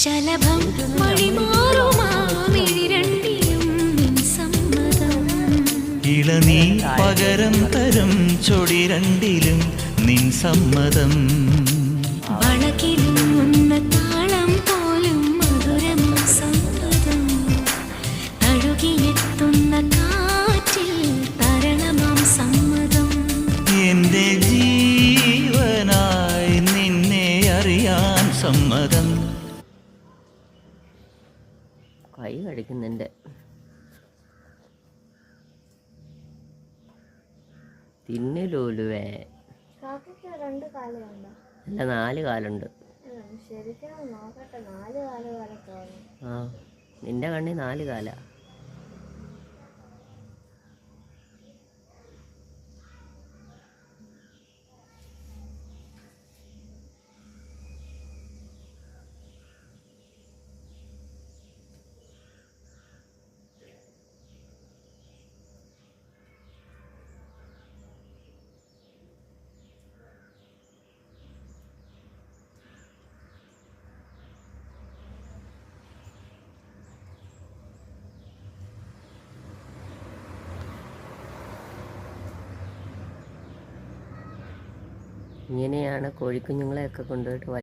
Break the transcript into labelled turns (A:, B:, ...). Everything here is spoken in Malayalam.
A: ശലഭം വഴിമാറുമാമിഴിരണ്ടിലും നിൻ സമ്മതം.
B: ഇളനീ പകരം തരും ചൊടിരണ്ടിലും നിൻ സമ്മതം.
A: വളകിലുന്ന താളം പോലും മധുരമാം സമ്മതം. തഴുകിയെത്തുന്ന കാറ്റിൽ തരളമാം സമ്മതം.
B: എന്റെ ജീവനായി നിന്നെ അറിയാൻ സമ്മതം.
C: കൈ കടിക്കുന്നുണ്ട്. തിന്നലൂലുവേ
D: രണ്ട് കാലുണ്ടോ?
C: അല്ല 4 കാലുണ്ട്.
D: ശരിക്കും നോക്കട്ടെ, 4 കാല് പോലെ തോന്നി.
C: ആ നിന്റെ കണ്ണി 4 കാലാ. ഇങ്ങനെയാണ് കോഴിക്കുഞ്ഞുങ്ങളെയൊക്കെ കൊണ്ടുപോയിട്ട്